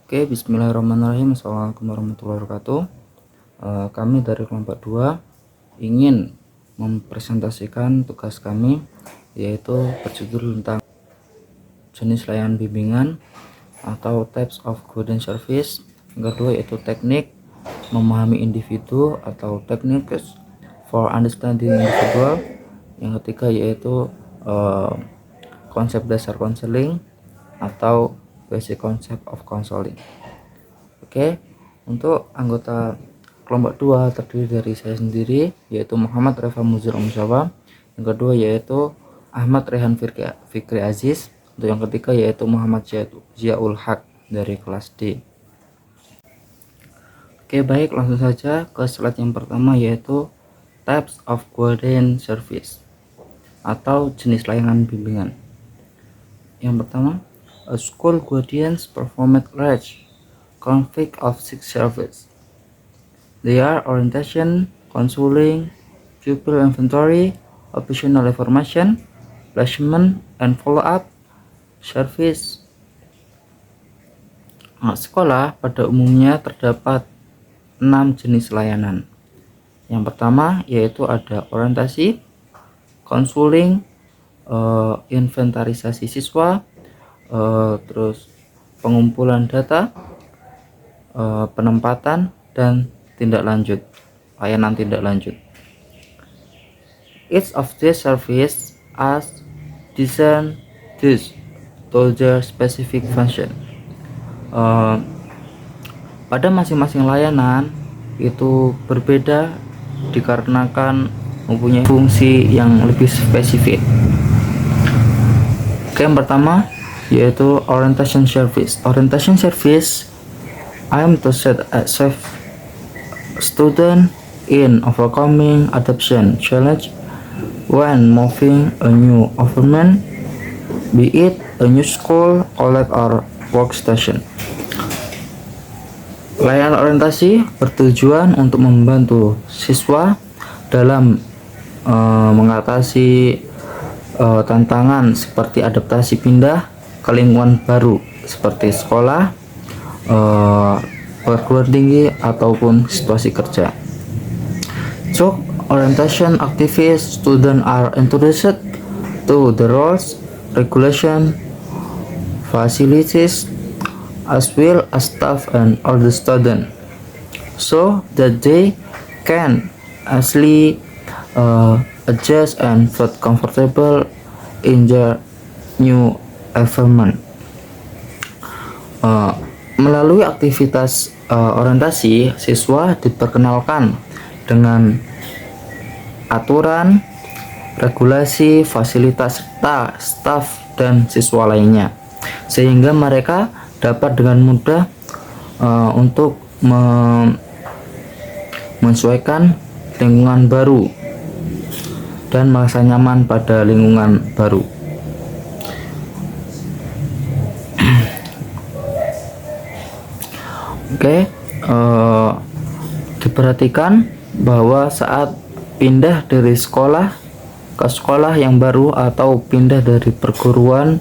Oke, bismillahirrahmanirrahim. Assalamualaikum warahmatullahi wabarakatuh. Kami dari kelompok 2 ingin mempresentasikan tugas kami, yaitu berjudul tentang jenis layanan bimbingan atau types of guidance service. Yang kedua yaitu teknik memahami individu atau techniques for understanding individual. Yang ketiga yaitu konsep dasar konseling atau basic concept of counseling. Oke, untuk anggota kelompok 2 terdiri dari saya sendiri, yaitu Muhammad Reva Muzir Omsawa. Yang kedua yaitu Ahmad Rehan Fikri Aziz. Untuk yang ketiga yaitu Muhammad Ziaul Haq dari kelas D. Oke, baik, langsung saja ke slide yang pertama, yaitu types of guidance service atau jenis layanan bimbingan. Yang pertama, a school guardians performed large conflict of 6 services. They are orientation, counseling, pupil inventory, optional information, placement, and follow-up service. Sekolah pada umumnya terdapat 6 jenis layanan. Yang pertama yaitu ada orientasi, counseling, inventarisasi siswa, terus pengumpulan data, penempatan, dan layanan tindak lanjut. Each of these services is designed to their specific function. Pada masing-masing layanan itu berbeda dikarenakan mempunyai fungsi yang lebih spesifik. Oke, yang pertama yaitu orientation service. Orientation service aim to set a safe student in overcoming adoption challenge when moving a new environment, be it a new school, college, or workstation. Layanan orientasi bertujuan untuk membantu siswa dalam mengatasi tantangan seperti adaptasi pindah ke lingkungan baru seperti sekolah, perguruan tinggi, ataupun situasi kerja. So, orientation activities, students are introduced to the rules, regulation, facilities, as well as staff and other students, so that they can actually adjust and feel comfortable in their new environment. Melalui aktivitas orientasi, siswa diperkenalkan dengan aturan, regulasi, fasilitas serta staf dan siswa lainnya, sehingga mereka dapat dengan mudah untuk menyesuaikan lingkungan baru dan merasa nyaman pada lingkungan baru. Oke, diperhatikan bahwa saat pindah dari sekolah ke sekolah yang baru atau pindah dari perguruan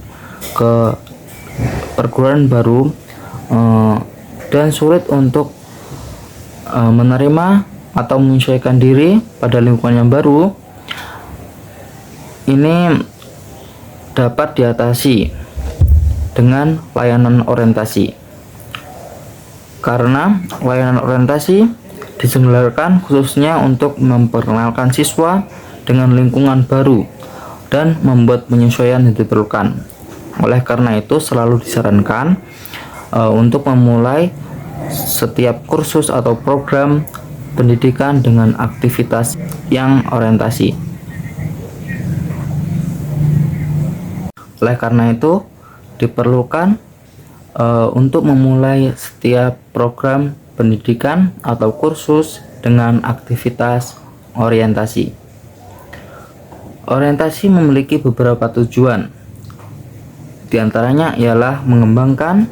ke perguruan baru dan sulit untuk menerima atau menyesuaikan diri pada lingkungan yang baru, ini dapat diatasi dengan layanan orientasi. Karena layanan orientasi diselenggarakan khususnya untuk memperkenalkan siswa dengan lingkungan baru dan membuat penyesuaian yang diperlukan. Oleh karena itu selalu disarankan untuk memulai setiap kursus atau program pendidikan dengan aktivitas yang orientasi. Oleh karena itu diperlukan untuk memulai setiap program pendidikan atau kursus dengan aktivitas orientasi. Orientasi memiliki beberapa tujuan. Di antaranya ialah mengembangkan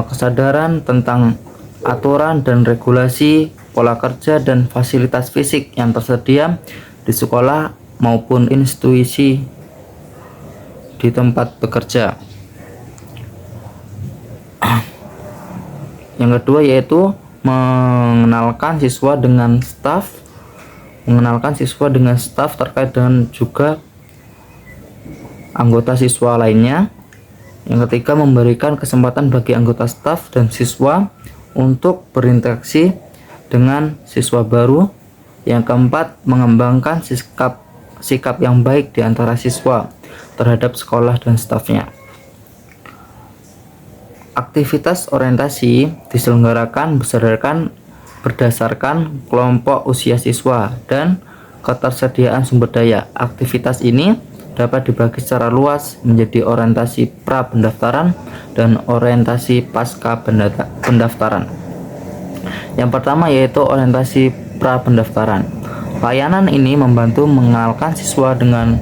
kesadaran tentang aturan dan regulasi, pola kerja dan fasilitas fisik yang tersedia di sekolah maupun institusi di tempat bekerja. Yang kedua yaitu mengenalkan siswa dengan staf terkait dengan juga anggota siswa lainnya. Yang ketiga, memberikan kesempatan bagi anggota staf dan siswa untuk berinteraksi dengan siswa baru. Yang keempat, mengembangkan sikap yang baik di antara siswa terhadap sekolah dan stafnya. Aktivitas orientasi diselenggarakan berdasarkan kelompok usia siswa dan ketersediaan sumber daya. Aktivitas ini dapat dibagi secara luas menjadi orientasi pra pendaftaran dan orientasi pasca pendaftaran. Yang pertama yaitu orientasi pra pendaftaran. Layanan ini membantu mengenalkan siswa dengan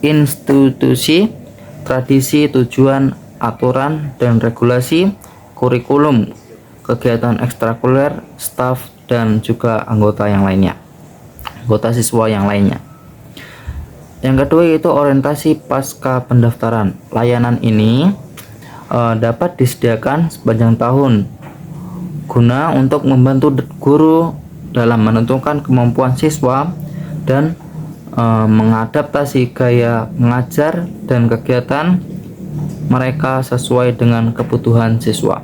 institusi, tradisi, tujuan, aturan, dan regulasi, kurikulum, kegiatan ekstrakurikuler, staf, dan juga anggota siswa yang lainnya. Yang kedua yaitu orientasi pasca pendaftaran. Layanan ini dapat disediakan sepanjang tahun guna untuk membantu guru dalam menentukan kemampuan siswa dan mengadaptasi gaya mengajar dan kegiatan mereka sesuai dengan kebutuhan siswa.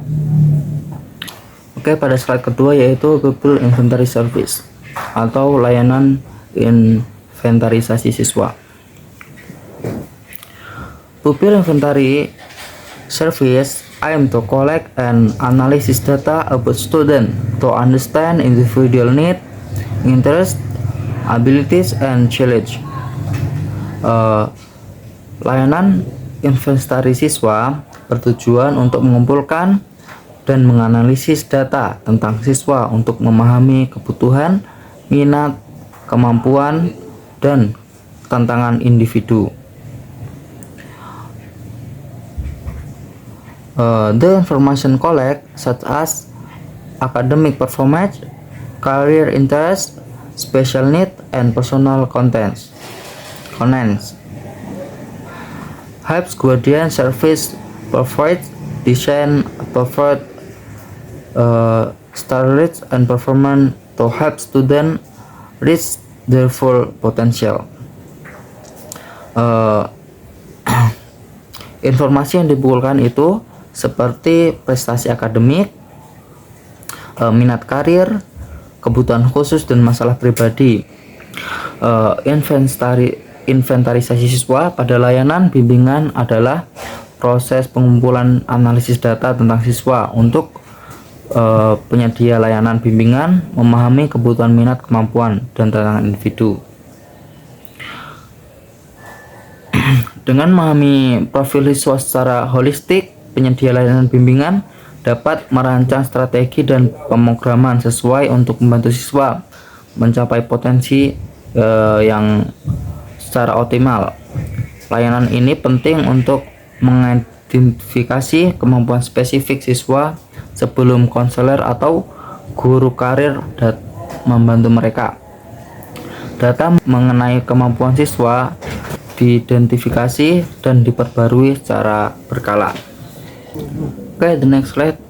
Oke, pada slide kedua yaitu Pupil Inventory Service atau layanan inventarisasi siswa. Pupil Inventory Service aim to collect and analysis data about student to understand individual need, interest, abilities, and challenge. Layanan inventarisasi siswa bertujuan untuk mengumpulkan dan menganalisis data tentang siswa untuk memahami kebutuhan, minat, kemampuan, dan tantangan individu. The information collect such as academic performance, career interest, special need, and personal contents. Helps Guardian Service provide design, provide strategies and performance to help students reach their full potential. Informasi yang dipukulkan itu seperti prestasi akademik, minat karir, kebutuhan khusus, dan masalah pribadi. Inventarisasi siswa pada layanan bimbingan adalah proses pengumpulan analisis data tentang siswa untuk penyedia layanan bimbingan memahami kebutuhan, minat, kemampuan, dan tantangan individu. Dengan memahami profil siswa secara holistik, penyedia layanan bimbingan dapat merancang strategi dan pemrograman sesuai untuk membantu siswa mencapai potensi yang secara optimal. Layanan ini penting untuk mengidentifikasi kemampuan spesifik siswa sebelum konselor atau guru karir membantu mereka. Data mengenai kemampuan siswa diidentifikasi dan diperbarui secara berkala. Oke, the next slide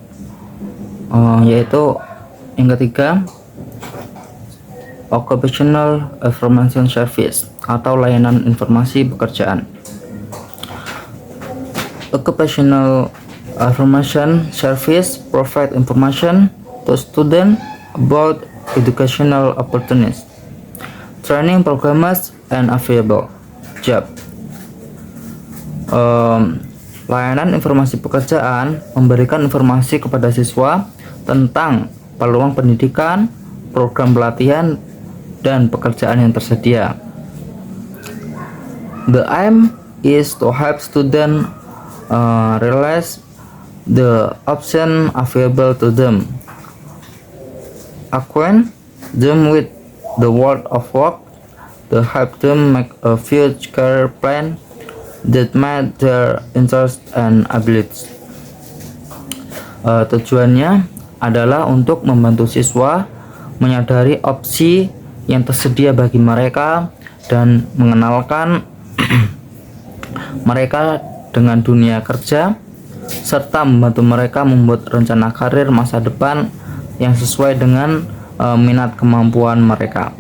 yaitu yang ketiga, Occupational Information Service atau layanan informasi pekerjaan. Occupational Information Service provide information to students about educational opportunities, training programs, and available job. Layanan informasi pekerjaan memberikan informasi kepada siswa tentang peluang pendidikan, program pelatihan, dan pekerjaan yang tersedia. The aim is to help students realize the option available to them, acquaint them with the world of work, to help them make a future career plan that match their interests and abilities. Tujuannya adalah untuk membantu siswa menyadari opsi yang tersedia bagi mereka dan mengenalkan mereka dengan dunia kerja serta membantu mereka membuat rencana karir masa depan yang sesuai dengan minat kemampuan mereka.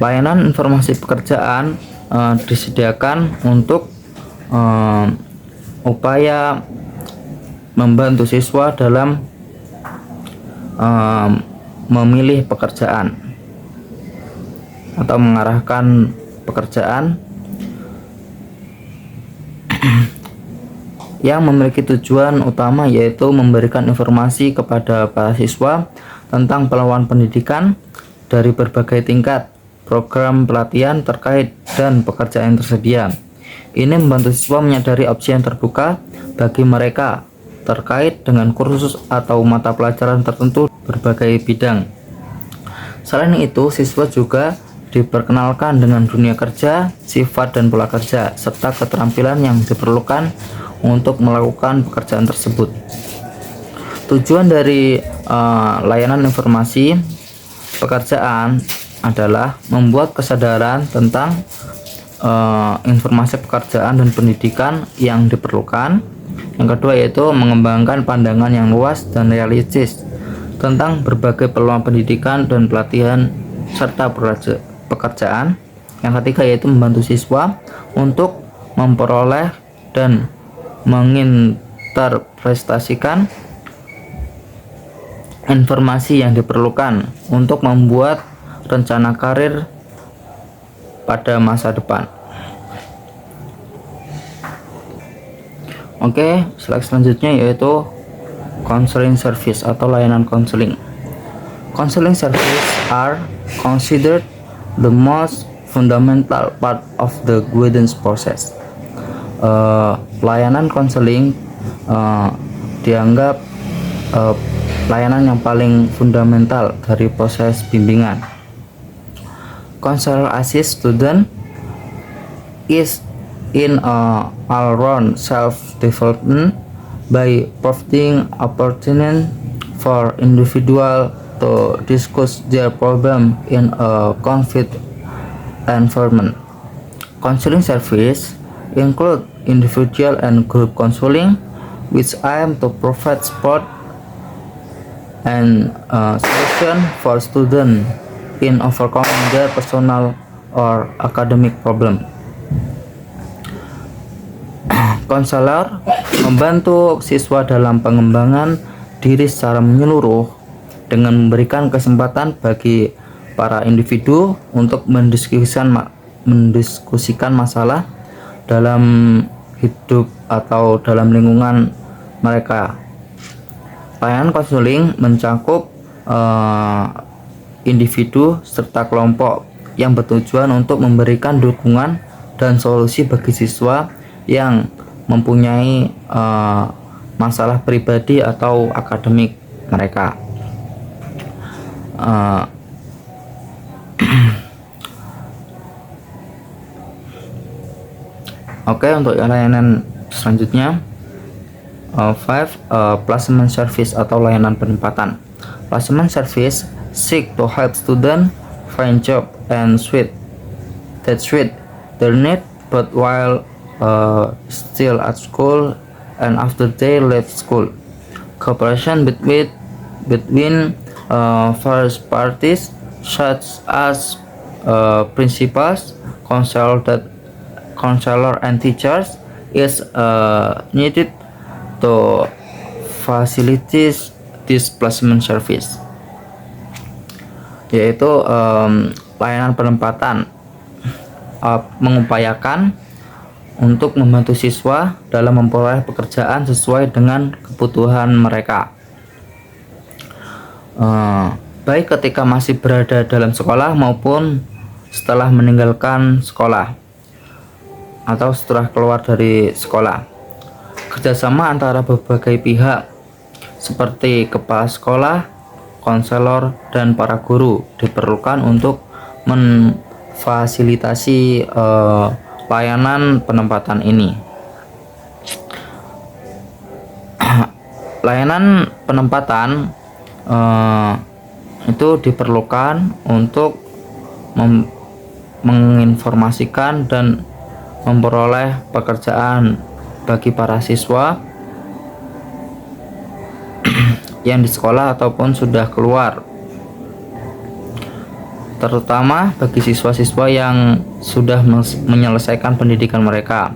Layanan informasi pekerjaan disediakan untuk upaya membantu siswa dalam memilih pekerjaan atau mengarahkan pekerjaan yang memiliki tujuan utama, yaitu memberikan informasi kepada para siswa tentang peluang pendidikan dari berbagai tingkat, program pelatihan terkait, dan pekerjaan yang tersedia. Ini membantu siswa menyadari opsi yang terbuka bagi mereka terkait dengan kursus atau mata pelajaran tertentu berbagai bidang. Selain itu, siswa juga diperkenalkan dengan dunia kerja, sifat dan pola kerja, serta keterampilan yang diperlukan untuk melakukan pekerjaan tersebut. Tujuan dari layanan informasi pekerjaan adalah membuat kesadaran tentang informasi pekerjaan dan pendidikan yang diperlukan. Yang kedua yaitu mengembangkan pandangan yang luas dan realistis tentang berbagai peluang pendidikan dan pelatihan serta pekerjaan. Yang ketiga yaitu membantu siswa untuk memperoleh dan menginterpretasikan informasi yang diperlukan untuk membuat rencana karir pada masa depan. Oke, slide selanjutnya yaitu counseling service atau layanan konseling. Counseling service are considered the most fundamental part of the guidance process. Layanan konseling dianggap layanan yang paling fundamental dari proses bimbingan. Counselor assist student is in all-round self-development by providing opportunity for individual to discuss their problem in a confident environment. Counseling service include individual and group counseling, which aim to provide support and solution for students in overcoming their personal or academic problem. Konselor membantu siswa dalam pengembangan diri secara menyeluruh dengan memberikan kesempatan bagi para individu untuk mendiskusikan masalah dalam hidup atau dalam lingkungan mereka. Layanan konseling mencakup individu serta kelompok yang bertujuan untuk memberikan dukungan dan solusi bagi siswa yang mempunyai masalah pribadi atau akademik mereka. Oke, untuk layanan selanjutnya placement service atau layanan penempatan. Placement service seek to help student find job and suit their need, but while still at school and after they leave school. Cooperation between various parties such as principals, counselor and teachers is needed to facilitate this placement service, yaitu layanan penempatan mengupayakan untuk membantu siswa dalam memperoleh pekerjaan sesuai dengan kebutuhan mereka, baik ketika masih berada dalam sekolah maupun setelah meninggalkan sekolah atau setelah keluar dari sekolah. Kerjasama antara berbagai pihak seperti kepala sekolah, konselor, dan para guru diperlukan untuk memfasilitasi layanan penempatan ini. Layanan penempatan itu diperlukan untuk menginformasikan dan memperoleh pekerjaan bagi para siswa yang di sekolah ataupun sudah keluar, terutama bagi siswa-siswa yang sudah menyelesaikan pendidikan mereka.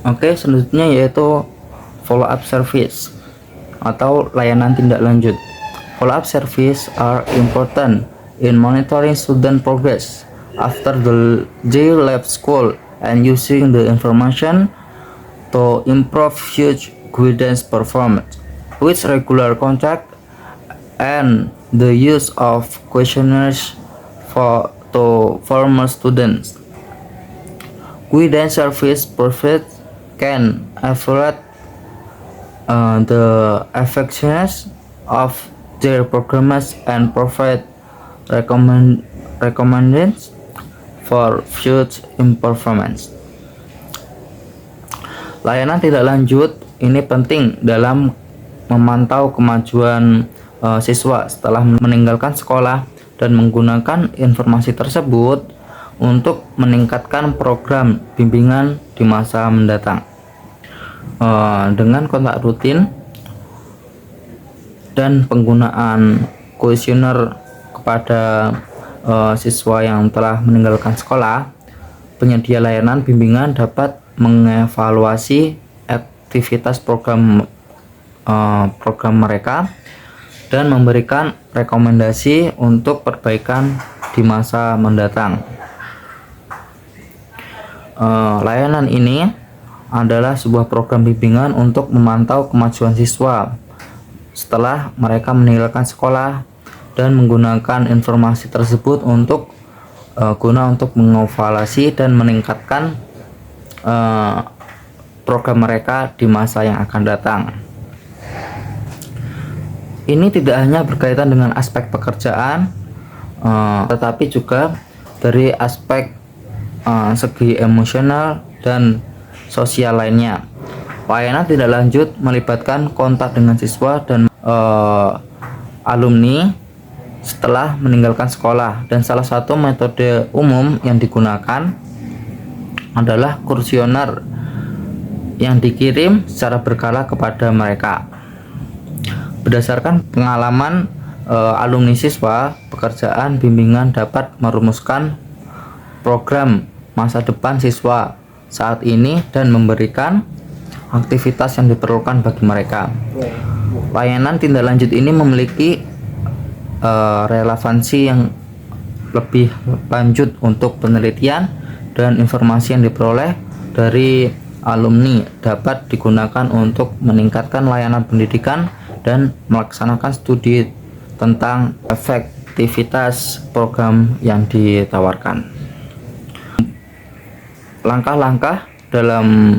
Oke, selanjutnya yaitu follow up service atau layanan tindak lanjut. Follow up service are important in monitoring student progress after they left school and using the information to improve future guidance performance, with regular contact and the use of questionnaires to former students. Guidance service provides can evaluate the effectiveness of their programs and provide recommendations for future improvements. Layanan tidak lanjut ini penting dalam memantau kemajuan siswa setelah meninggalkan sekolah dan menggunakan informasi tersebut untuk meningkatkan program bimbingan di masa mendatang. Dengan kontak rutin dan penggunaan kuesioner kepada siswa yang telah meninggalkan sekolah, penyedia layanan bimbingan dapat mengevaluasi aktivitas program mereka dan memberikan rekomendasi untuk perbaikan di masa mendatang. Layanan ini adalah sebuah program bimbingan untuk memantau kemajuan siswa setelah mereka meninggalkan sekolah dan menggunakan informasi tersebut untuk guna untuk mengevaluasi dan meningkatkan program mereka di masa yang akan datang. Ini tidak hanya berkaitan dengan aspek pekerjaan, tetapi juga dari aspek segi emosional dan sosial lainnya. Layanan tidak lanjut melibatkan kontak dengan siswa dan alumni setelah meninggalkan sekolah, dan salah satu metode umum yang digunakan adalah kuesioner yang dikirim secara berkala kepada mereka. Berdasarkan pengalaman alumni siswa, pekerjaan bimbingan dapat merumuskan program masa depan siswa saat ini dan memberikan aktivitas yang diperlukan bagi mereka. Layanan tindak lanjut ini memiliki relevansi yang lebih lanjut untuk penelitian, dan informasi yang diperoleh dari alumni dapat digunakan untuk meningkatkan layanan pendidikan dan melaksanakan studi tentang efektivitas program yang ditawarkan. Langkah-langkah dalam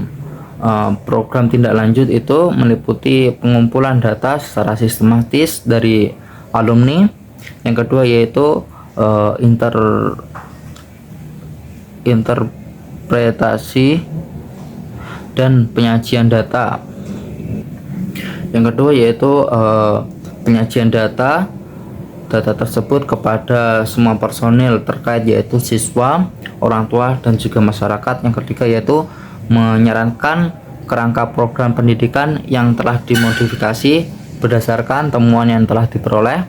program tindak lanjut itu meliputi pengumpulan data secara sistematis dari alumni. Yang kedua yaitu interpretasi dan penyajian data. Yang kedua yaitu penyajian data tersebut kepada semua personil terkait, yaitu siswa, orang tua, dan juga masyarakat. Yang ketiga yaitu menyarankan kerangka program pendidikan yang telah dimodifikasi berdasarkan temuan yang telah diperoleh.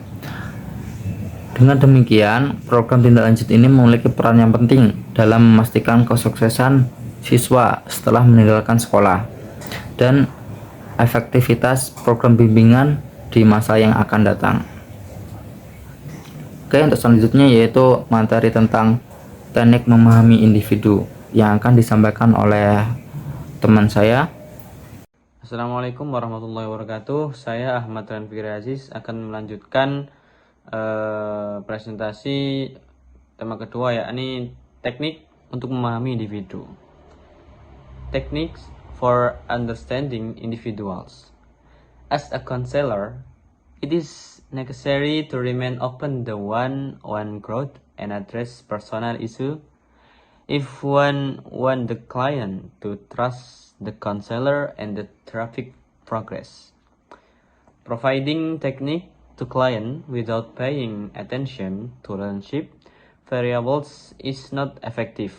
Dengan demikian, program tindak lanjut ini memiliki peran yang penting dalam memastikan kesuksesan siswa setelah meninggalkan sekolah dan efektivitas program bimbingan di masa yang akan datang. Oke, untuk selanjutnya yaitu materi tentang teknik memahami individu yang akan disampaikan oleh teman saya. Assalamualaikum warahmatullahi wabarakatuh. Saya Ahmad Ranfir Aziz akan melanjutkan presentasi tema kedua, yakni teknik untuk memahami individu. Techniques for understanding individuals. As a counselor, it is necessary to remain open to one-on-one growth and address personal issue. If one want the client to trust the counselor and the therapeutic progress, providing technique to client without paying attention to relationship variables is not effective.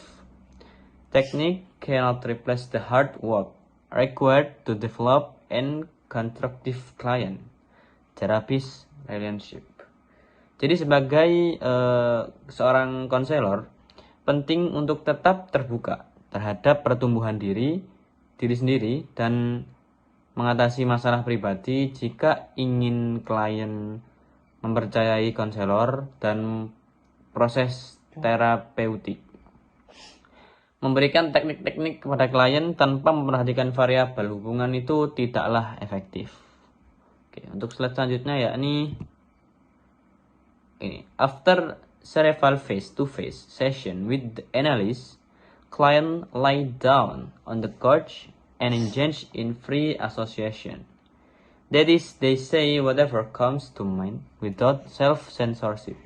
Technique cannot replace the hard work required to develop and constructive client therapist relationship. Jadi sebagai seorang konselor, penting untuk tetap terbuka terhadap pertumbuhan diri sendiri dan mengatasi masalah pribadi jika ingin klien mempercayai konselor dan proses terapeutik. Memberikan teknik-teknik kepada klien tanpa memperhatikan variabel hubungan itu tidaklah efektif. Oke, untuk slide selanjutnya yakni ini. After several face-to-face session with the analyst, client lie down on the couch and engage in free association. That is, they say whatever comes to mind without self-censorship.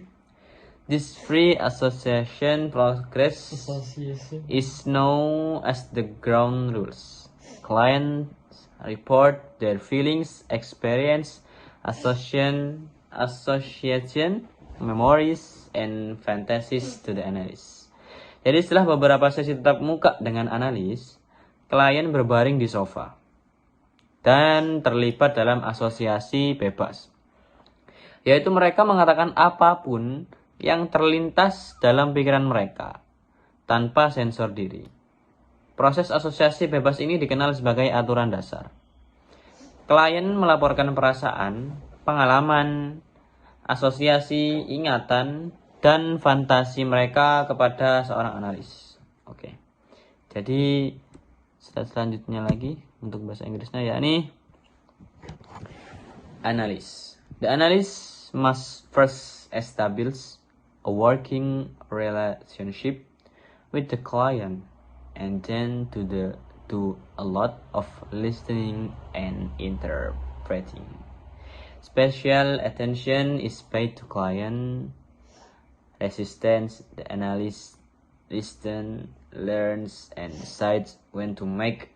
This free association progress is known as the ground rules. Clients report their feelings, experience, association, memories, and fantasies to the analyst. Jadi setelah beberapa sesi tatap muka dengan analis, klien berbaring di sofa dan terlibat dalam asosiasi bebas. Yaitu mereka mengatakan apapun yang terlintas dalam pikiran mereka tanpa sensor diri. Proses asosiasi bebas ini dikenal sebagai aturan dasar. Klien melaporkan perasaan, pengalaman, asosiasi, ingatan, dan fantasi mereka kepada seorang analis. Oke. Jadi slide selanjutnya lagi untuk bahasa Inggrisnya yakni analis. The analyst must first establish a working relationship with the client and then do a lot of listening and interpreting. Special attention is paid to client resistance. The analyst listens, learns, and decides when to make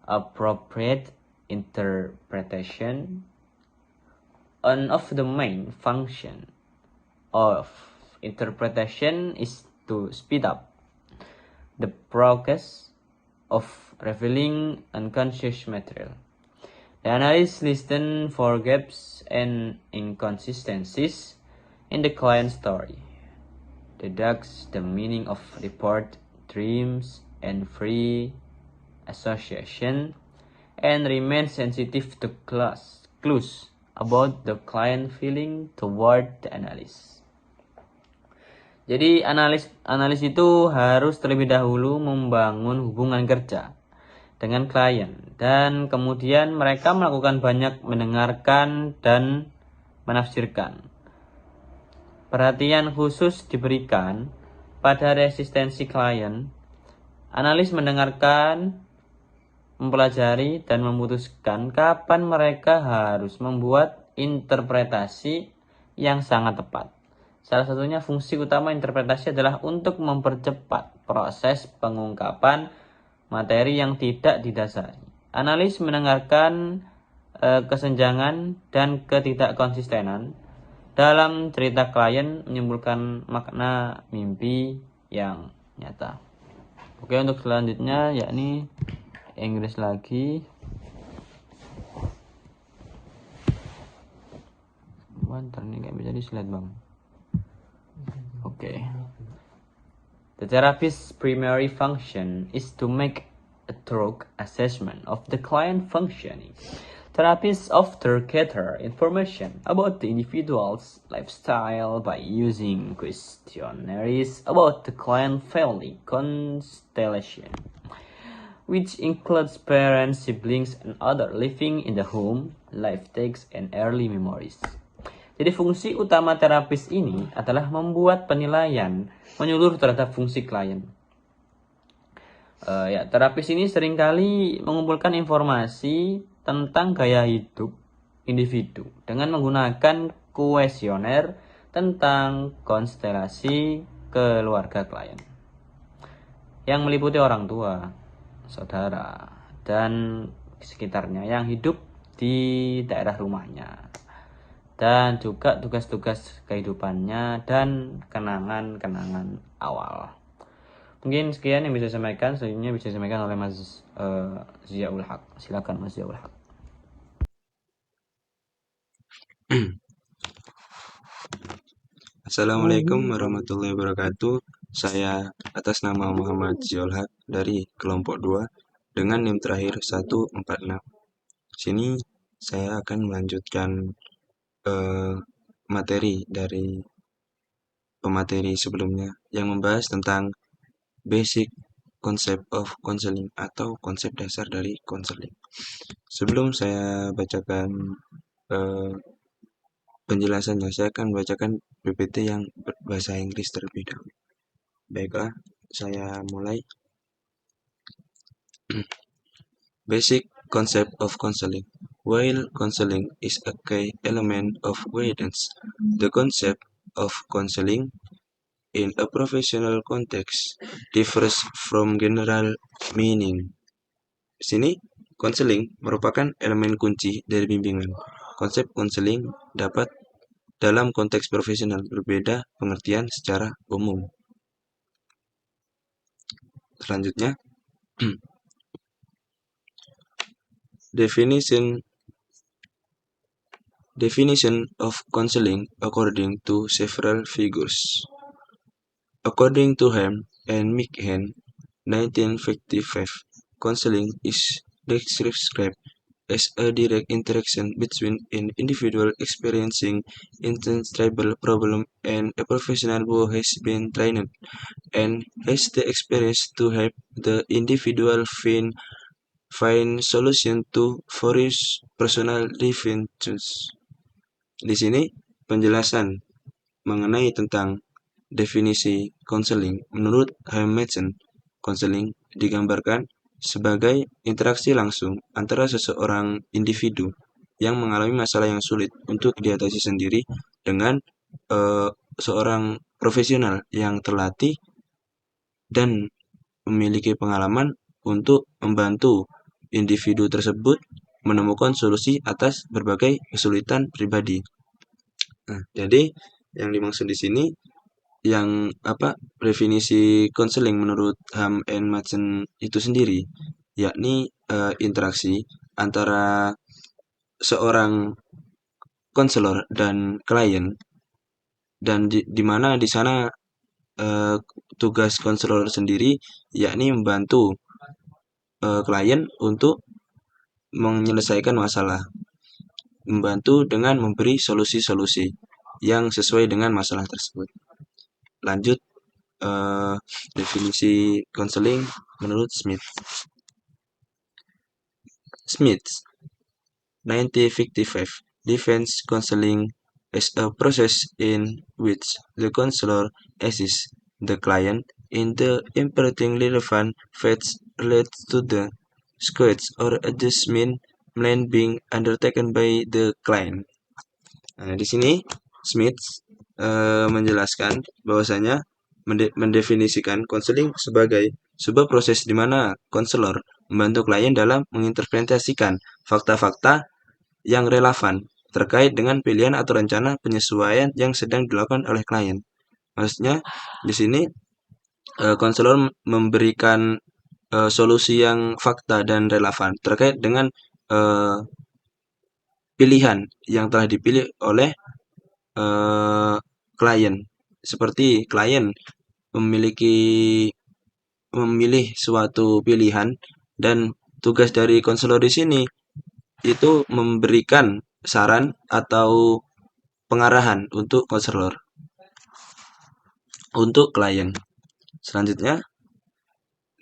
appropriate interpretation. One of the main function of interpretation is to speed up the progress of revealing unconscious material. The analyst listens for gaps and inconsistencies in the client story, deducts the meaning of report, dreams, and free association, and remains sensitive to clues about the client feeling toward the analyst. Jadi analis itu harus terlebih dahulu membangun hubungan kerja dengan klien dan kemudian mereka melakukan banyak mendengarkan dan menafsirkan. Perhatian khusus diberikan pada resistensi klien. Analis mendengarkan, mempelajari, dan memutuskan kapan mereka harus membuat interpretasi yang sangat tepat. Salah satunya fungsi utama interpretasi adalah untuk mempercepat proses pengungkapan materi yang tidak didasari. Analis mendengarkan kesenjangan dan ketidakkonsistenan dalam cerita klien, menyimpulkan makna mimpi yang nyata. Oke, untuk selanjutnya yakni Inggris lagi. Bentar nih, gak bisa di slide bang. Oke. The therapist's primary function is to make a thorough assessment of the client functioning. Therapists often gather information about the individual's lifestyle by using questionnaires about the client family constellation, which includes parents, siblings, and others living in the home, life takes, and early memories. Jadi fungsi utama terapis ini adalah membuat penilaian menyeluruh terhadap fungsi klien. Terapis ini seringkali mengumpulkan informasi tentang gaya hidup individu dengan menggunakan kuesioner tentang konstelasi keluarga klien yang meliputi orang tua, saudara, dan sekitarnya yang hidup di daerah rumahnya, dan juga tugas-tugas kehidupannya dan kenangan-kenangan awal. Mungkin sekian yang bisa saya sampaikan. Selanjutnya bisa disampaikan oleh Mas Ziaul Haq. Silakan Mas Ziaul Haq. Assalamualaikum warahmatullahi wabarakatuh. Saya atas nama Muhammad Ziolhak dari kelompok 2 dengan NIM terakhir 146. Sini saya akan melanjutkan materi dari pemateri sebelumnya yang membahas tentang basic concept of counseling atau konsep dasar dari counseling. Sebelum saya bacakan penjelasannya, saya akan membacakan PPT yang berbahasa Inggris terlebih dahulu. Baiklah, saya mulai. Basic concept of counseling. While counseling is a key element of guidance, the concept of counseling in a professional context differs from general meaning. Sini, counseling merupakan elemen kunci dari bimbingan. Konsep counseling dapat dalam konteks profesional berbeda pengertian secara umum. Selanjutnya, definition of counseling according to several figures. According to Ham and McHen, 1955, counseling is described as a direct interaction between an individual experiencing intense tribal problem and a professional who has been trained and has the experience to help the individual find solution to various personal differences. Di sini penjelasan mengenai tentang definisi counseling. Menurut Hamilton, counseling digambarkan sebagai interaksi langsung antara seseorang individu yang mengalami masalah yang sulit untuk diatasi sendiri dengan seorang profesional yang terlatih dan memiliki pengalaman untuk membantu individu tersebut menemukan solusi atas berbagai kesulitan pribadi. Nah, jadi yang dimaksud di sini yang definisi konseling menurut Ham and Madsen itu sendiri, yakni interaksi antara seorang konselor dan klien, dan di mana di sana tugas konselor sendiri yakni membantu klien untuk menyelesaikan masalah, membantu dengan memberi solusi-solusi yang sesuai dengan masalah tersebut. Lanjut, definisi counseling menurut Smith. Smith, 1955, defines counseling as a process in which the counselor assists the client in the implementing relevant facts related to the squads or adjustment plan being undertaken by the client. Nah, di sini Smith menjelaskan bahwasanya mendefinisikan konseling sebagai sebuah proses di mana konselor membantu klien dalam menginterpretasikan fakta-fakta yang relevan terkait dengan pilihan atau rencana penyesuaian yang sedang dilakukan oleh klien. Maksudnya di sini konselor memberikan solusi yang fakta dan relevan terkait dengan pilihan yang telah dipilih oleh klien. Seperti klien memilih suatu pilihan, dan tugas dari konselor di sini itu memberikan saran atau pengarahan untuk konselor untuk klien. Selanjutnya,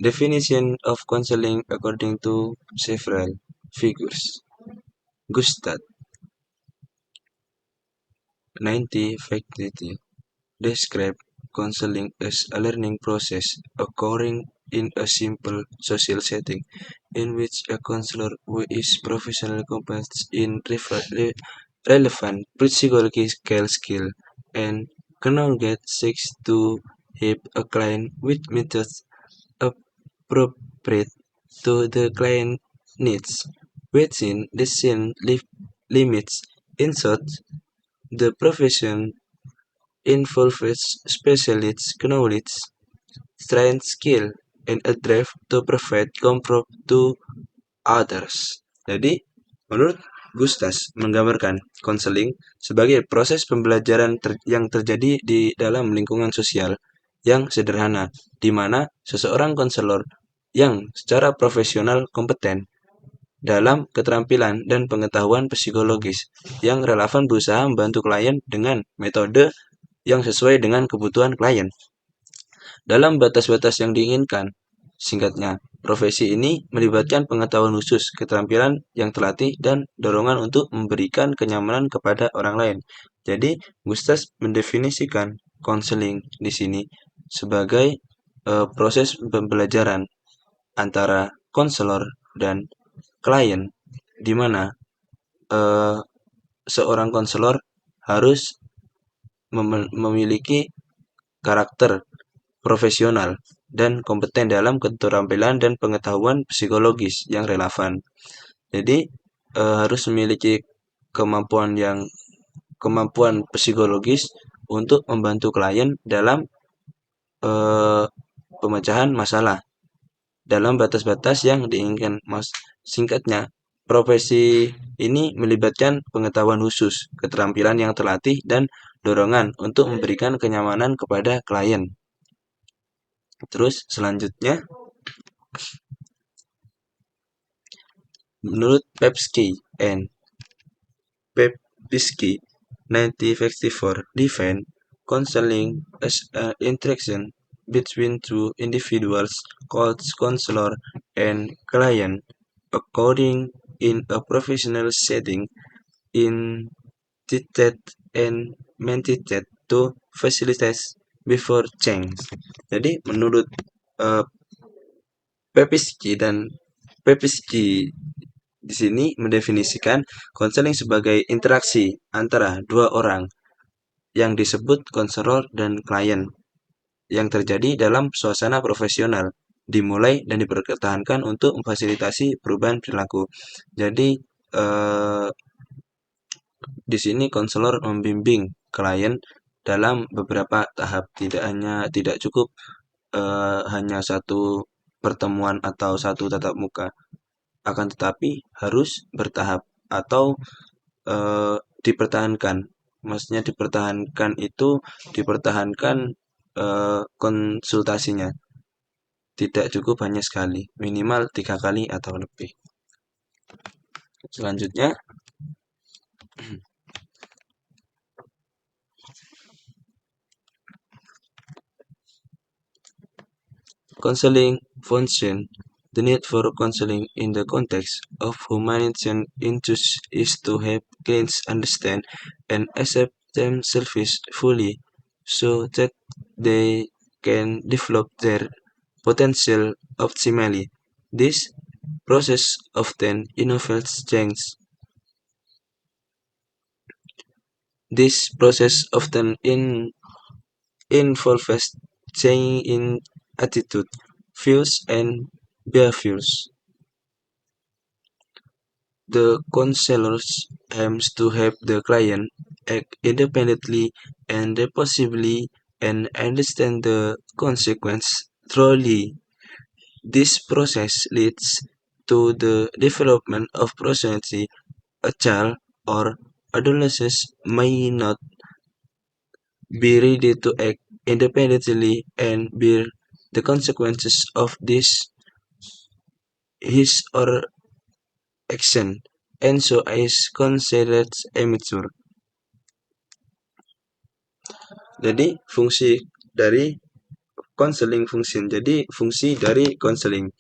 definition of counseling according to several figures. Gustad, 1952, describe counseling as a learning process occurring in a simple social setting in which a counselor who is professionally competent in relevant psychological skill and knowledge seeks to help a client with methods appropriate to the client needs within the same limits. In short, the profession involves specialist knowledge strength, skill, and a drive to provide comfort to others. Jadi, menurut Gustas menggambarkan konseling sebagai proses pembelajaran yang terjadi di dalam lingkungan sosial yang sederhana, di mana seseorang konselor yang secara profesional kompeten dalam keterampilan dan pengetahuan psikologis yang relevan berusaha membantu klien dengan metode yang sesuai dengan kebutuhan klien dalam batas-batas yang diinginkan. Singkatnya, profesi ini melibatkan pengetahuan khusus, keterampilan yang terlatih, dan dorongan untuk memberikan kenyamanan kepada orang lain. Jadi, Gustas mendefinisikan konseling di sini sebagai proses pembelajaran antara konselor dan klien, di mana seorang konselor harus memiliki karakter profesional dan kompeten dalam keterampilan dan pengetahuan psikologis yang relevan. Jadi harus memiliki kemampuan psikologis untuk membantu klien dalam pemecahan masalah dalam batas-batas yang diinginkan. Singkatnya, profesi ini melibatkan pengetahuan khusus, keterampilan yang terlatih, dan dorongan untuk memberikan kenyamanan kepada klien. Terus selanjutnya, menurut Pepsky and Pepsky 1954 define counseling as an interaction between two individuals called counselor and client occurring in a professional setting intended and meant to facilitate before change. Jadi menurut Pepsky dan Pepsky di sini mendefinisikan konseling sebagai interaksi antara dua orang yang disebut konselor dan klien yang terjadi dalam suasana profesional, dimulai dan dipertahankan untuk memfasilitasi perubahan perilaku. Jadi di sini konselor membimbing klien dalam beberapa tahap, tidak cukup hanya satu pertemuan atau satu tatap muka, akan tetapi harus bertahap atau dipertahankan. Maksudnya dipertahankan itu dipertahankan konsultasinya, tidak cukup hanya sekali, minimal 3 kali atau lebih. Selanjutnya, counseling function. The need for counseling in the context of humanitarian issues is to help clients understand and accept themselves fully so that they can develop their potential optimally. This process often involves change. This process often involves change in attitude, views, and behaviors. The counselors aims to help the client act independently and responsibly and understand the consequence thoroughly. This process leads to the development of personality. A child or adolescent may not be ready to act independently and bear the consequences of his or action, and so is considered immature. Jadi fungsi dari counseling function. Jadi fungsi dari counseling.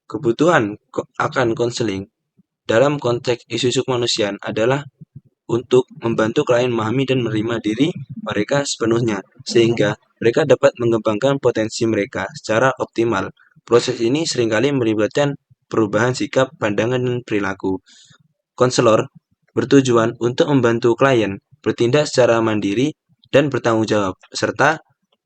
Kebutuhan akan counseling dalam konteks isu-isu kemanusiaan adalah untuk membantu klien memahami dan menerima diri mereka sepenuhnya, sehingga mereka dapat mengembangkan potensi mereka secara optimal. Proses ini seringkali melibatkan perubahan sikap, pandangan, dan perilaku. Konselor bertujuan untuk membantu klien bertindak secara mandiri dan bertanggung jawab, serta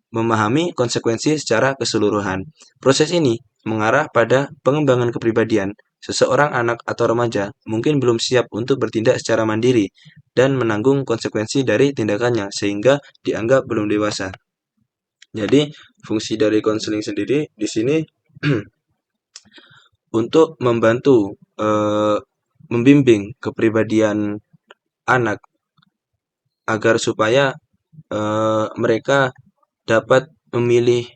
memahami konsekuensi secara keseluruhan. Proses ini mengarah pada pengembangan kepribadian. Seseorang anak atau remaja mungkin belum siap untuk bertindak secara mandiri dan menanggung konsekuensi dari tindakannya sehingga dianggap belum dewasa. Jadi fungsi dari konseling sendiri di sini untuk membantu membimbing kepribadian anak agar supaya mereka dapat memilih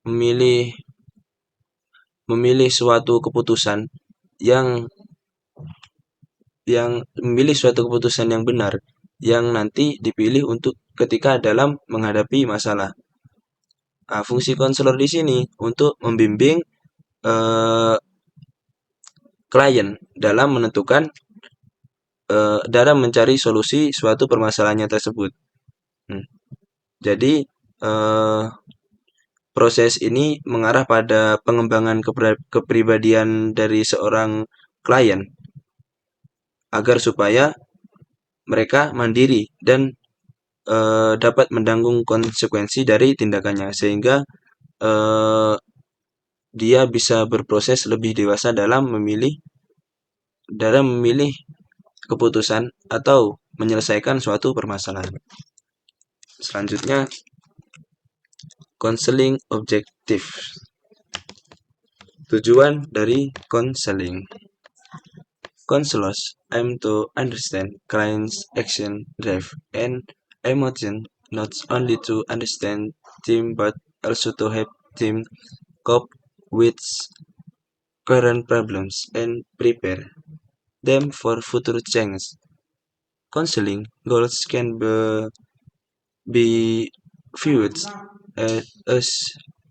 memilih memilih suatu keputusan yang memilih suatu keputusan yang benar yang nanti dipilih untuk ketika dalam menghadapi masalah. Nah, fungsi konselor di sini untuk membimbing eh, klien dalam menentukan dalam mencari solusi suatu permasalahannya tersebut. Hmm. Jadi proses ini mengarah pada pengembangan kepribadian dari seorang klien agar supaya mereka mandiri dan dapat menanggung konsekuensi dari tindakannya sehingga eh, dia bisa berproses lebih dewasa dalam memilih keputusan atau menyelesaikan suatu permasalahan. Selanjutnya, konseling objektif. Tujuan dari konseling. Counselors aim to understand clients' action, drive, and emotion, not only to understand them but also to help them cope with current problems and prepare them for future change. Counseling goals can be viewed as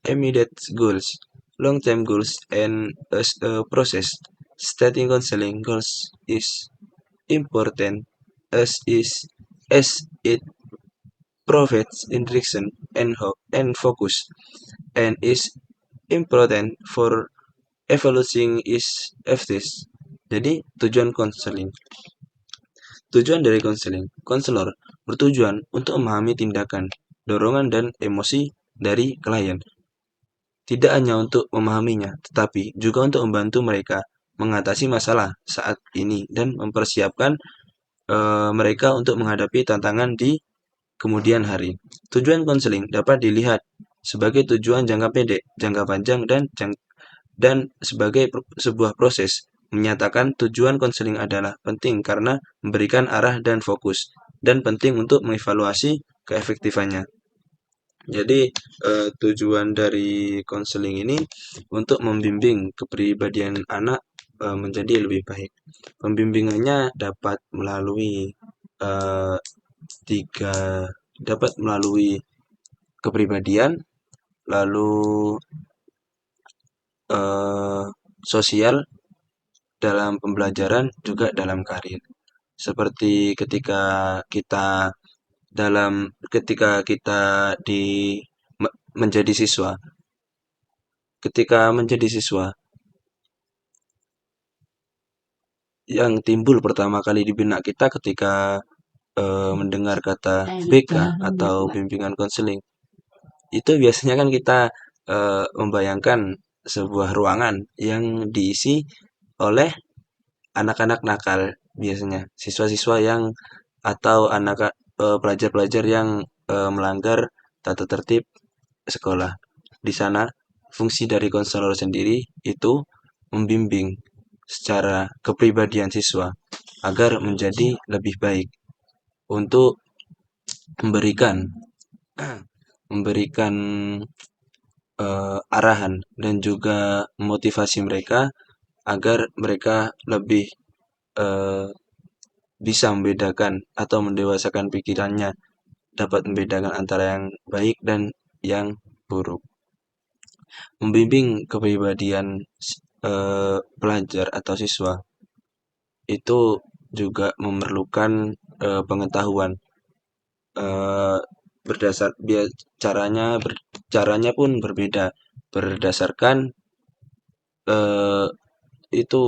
immediate goals, long-term goals, and as a process. Setting counseling goals is important as it provides direction and focus, and is important for evaluating its efficacy. Jadi tujuan konseling. Tujuan dari konselor bertujuan untuk memahami tindakan, dorongan, dan emosi dari klien. Tidak hanya untuk memahaminya, tetapi juga untuk membantu mereka mengatasi masalah saat ini dan mempersiapkan mereka untuk menghadapi tantangan di kemudian hari. Tujuan konseling dapat dilihat sebagai tujuan jangka pendek, jangka panjang, dan sebagai sebuah proses. Menyatakan tujuan konseling adalah penting karena memberikan arah dan fokus, dan penting untuk mengevaluasi keefektifannya. Jadi tujuan dari konseling ini untuk membimbing kepribadian anak menjadi lebih baik. Pembimbingannya dapat melalui dapat melalui kepribadian, lalu sosial dalam pembelajaran, juga dalam karir. Seperti ketika kita menjadi siswa. Ketika menjadi siswa, yang timbul pertama kali di benak kita ketika mendengar kata BK atau bimbingan konseling, itu biasanya kan kita membayangkan sebuah ruangan yang diisi oleh anak-anak nakal, biasanya siswa-siswa yang atau pelajar-pelajar yang melanggar tata tertib sekolah. Di sana fungsi dari konselor sendiri itu membimbing secara kepribadian siswa agar menjadi lebih baik untuk memberikan memberikan arahan dan juga memotivasi mereka agar mereka lebih bisa membedakan atau mendewasakan pikirannya, dapat membedakan antara yang baik dan yang buruk. Membimbing kepribadian pelajar atau siswa itu juga memerlukan pengetahuan berdasar caranya pun berbeda berdasarkan itu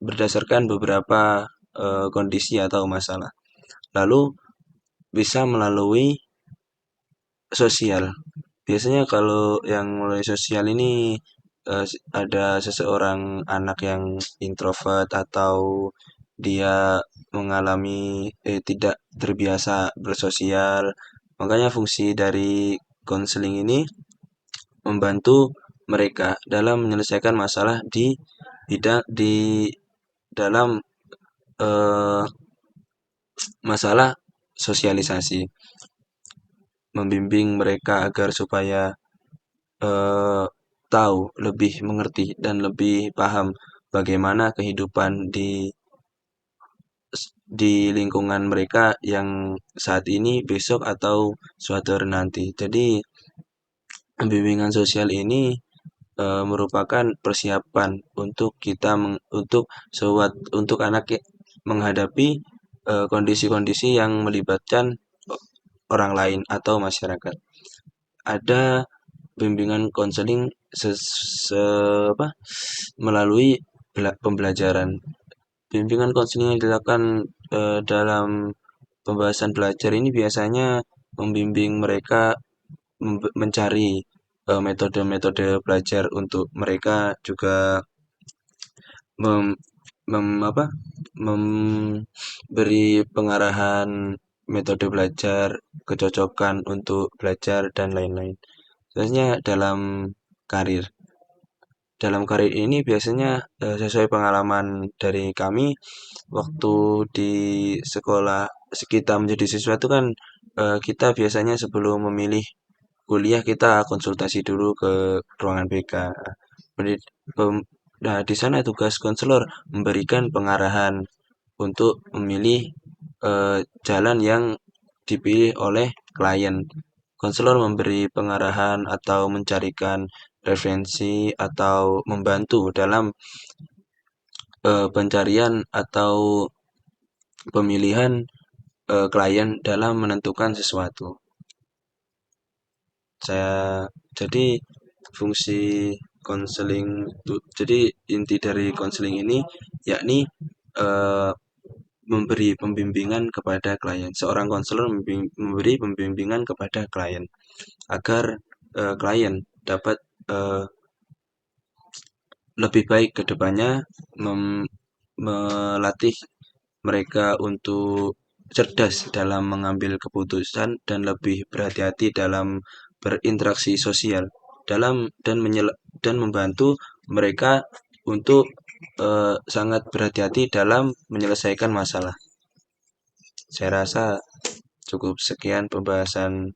berdasarkan beberapa kondisi atau masalah. Lalu bisa melalui sosial. Biasanya kalau yang melalui sosial ini ada seseorang anak yang introvert atau dia mengalami tidak terbiasa bersosial. Makanya fungsi dari konseling ini membantu mereka dalam menyelesaikan masalah di dalam eh, masalah sosialisasi, membimbing mereka agar supaya eh, tahu, lebih mengerti dan lebih paham bagaimana kehidupan di lingkungan mereka yang saat ini, besok, atau suatu hari nanti. Jadi, bimbingan sosial ini merupakan persiapan untuk kita untuk anak menghadapi kondisi-kondisi yang melibatkan orang lain atau masyarakat. Ada bimbingan konseling melalui pembelajaran. Bimbingan konseling yang dilakukan dalam pembahasan belajar ini biasanya membimbing mereka mencari metode-metode belajar untuk mereka, juga mem, memberi pengarahan metode belajar, kecocokan untuk belajar, dan lain-lain. Biasanya karir. Dalam karir ini biasanya sesuai pengalaman dari kami waktu di sekolah, kita menjadi siswa itu kan kita biasanya sebelum memilih kuliah kita konsultasi dulu ke ruangan BK. Nah, di sana tugas konselor memberikan pengarahan untuk memilih jalan yang dipilih oleh klien. Konselor memberi pengarahan atau mencarikan referensi atau membantu dalam pencarian atau pemilihan klien dalam menentukan sesuatu. Jadi fungsi konseling jadi inti dari konseling ini yakni eh, memberi pembimbingan kepada klien. Seorang konselor memberi pembimbingan kepada klien agar klien dapat lebih baik ke depannya, melatih mereka untuk cerdas dalam mengambil keputusan dan lebih berhati-hati dalam berinteraksi sosial dan membantu mereka untuk sangat berhati-hati dalam menyelesaikan masalah. Saya rasa cukup sekian pembahasan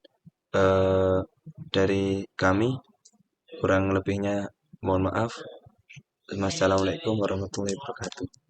dari kami. Kurang lebihnya mohon maaf. Wassalamualaikum warahmatullahi wabarakatuh.